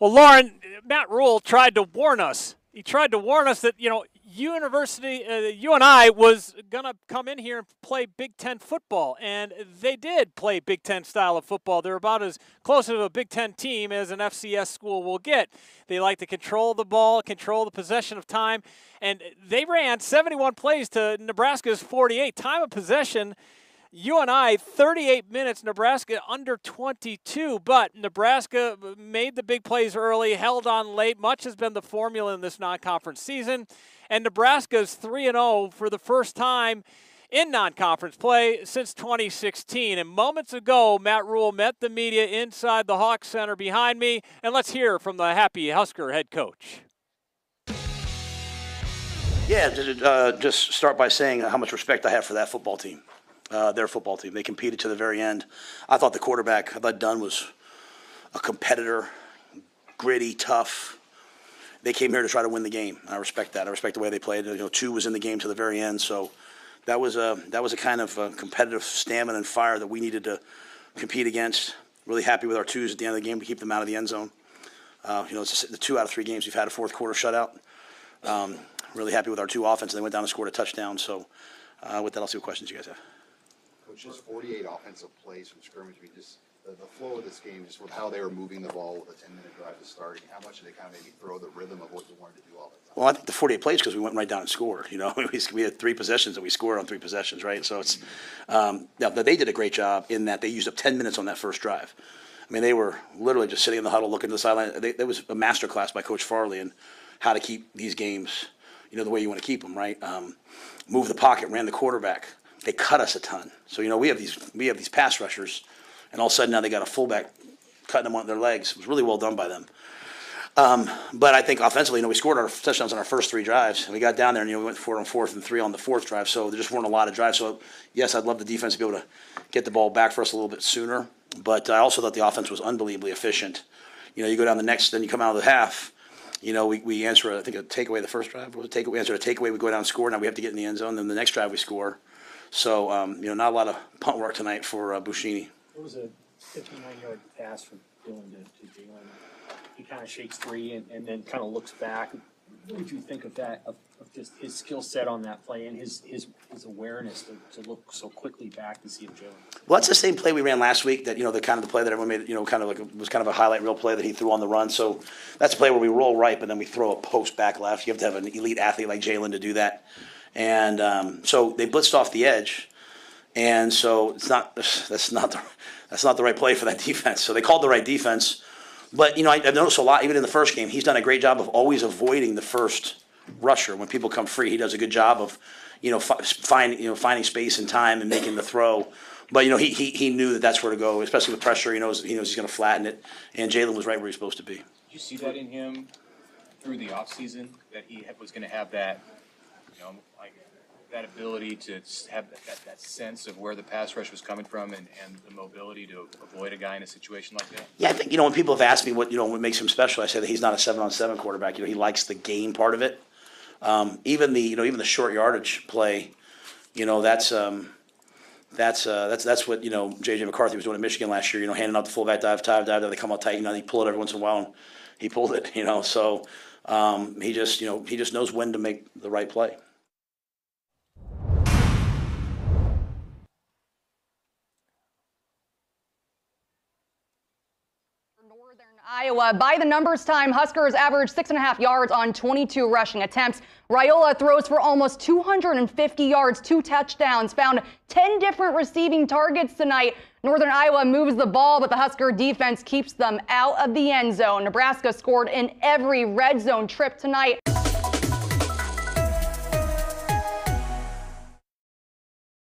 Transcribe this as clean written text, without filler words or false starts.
Well, Lauren, Matt Rhule tried to warn us. He tried to warn us that, UNI was going to come in here and play Big Ten football, and they did play Big Ten style of football. They're about as close to a Big Ten team as an FCS school will get. They like to control the ball, control the possession of time, and they ran 71 plays to Nebraska's 48. Time of possession, UNI 38 minutes, Nebraska under 22, but Nebraska made the big plays early, held on late. Much has been the formula in this non-conference season, and Nebraska's 3-0 for the first time in non-conference play since 2016. And moments ago, Matt Rhule met the media inside the Hawks Center behind me, and let's hear from the happy Husker head coach. Yeah, just start by saying how much respect I have for that football team. Their football team. They competed to the very end. I thought the quarterback, I thought Dunn was a competitor, gritty, tough. They came here to try to win the game. I respect that. I respect the way they played. Chu was in the game to the very end, so that was a kind of competitive stamina and fire that we needed to compete against. Really happy with our twos at the end of the game to keep them out of the end zone. It's the 2 out of 3 games we've had a fourth quarter shutout. Really happy with our two offenses. They went down and scored a touchdown. So with that, I'll see what questions you guys have. Just 48 offensive plays from scrimmage. The flow of this game, just with how they were moving the ball with a 10-minute drive to start, how much did they kind of maybe throw the rhythm of what you wanted to do all the time? Well, I think the 48 plays because we went right down and scored. We had 3 possessions and we scored on 3 possessions, right? So it's they did a great job in that they used up 10 minutes on that first drive. I mean, they were literally just sitting in the huddle looking to the sideline. There was a master class by Coach Farley in how to keep these games, the way you want to keep them, right? Move the pocket, ran the quarterback. They cut us a ton. So, we have these pass rushers, and all of a sudden now they got a fullback cutting them on their legs. It was really well done by them. But I think offensively, we scored our touchdowns on our first 3 drives. And we got down there, and, we went 4 on 4th and 3 on the 4th drive. So there just weren't a lot of drives. So, yes, I'd love the defense to be able to get the ball back for us a little bit sooner. But I also thought the offense was unbelievably efficient. You go down the next, then you come out of the half. We answer, I think, a takeaway the first drive. We answer a takeaway, we go down and score. Now we have to get in the end zone. Then the next drive we score. So, not a lot of punt work tonight for Buschini. It was a 59-yard pass from Dylan to Jalen. He kind of shakes 3 and then kind of looks back. What did you think of that, of just his skill set on that play and his awareness to look so quickly back to see if Jalen? Well, that's the same play we ran last week that, the kind of the play that everyone made, was kind of a highlight reel play that he threw on the run. So that's a play where we roll right, but then we throw a post back left. You have to have an elite athlete like Jalen to do that. And so they blitzed off the edge, and so that's not the right play for that defense. So they called the right defense, but I've noticed a lot even in the first game. He's done a great job of always avoiding the first rusher when people come free. He does a good job of finding space and time and making the throw. But he knew that that's where to go, especially with pressure. He knows he's going to flatten it, and Jalen was right where he's supposed to be. Did you see that in him through the offseason, that he was going to have that? That ability to have that sense of where the pass rush was coming from and the mobility to avoid a guy in a situation like that? Yeah, I think, when people have asked me what makes him special, I say that he's not a 7-on-7 quarterback. He likes the game part of it. Even the short yardage play, that's what, J.J. McCarthy was doing at Michigan last year, handing out the fullback dive, they come out tight, they pull it every once in a while, and he pulled it, so he just knows when to make the right play. Northern Iowa. By the numbers time, Huskers averaged 6.5 yards on 22 rushing attempts. Raiola throws for almost 250 yards, 2 touchdowns, found 10 different receiving targets tonight. Northern Iowa moves the ball, but the Husker defense keeps them out of the end zone. Nebraska scored in every red zone trip tonight.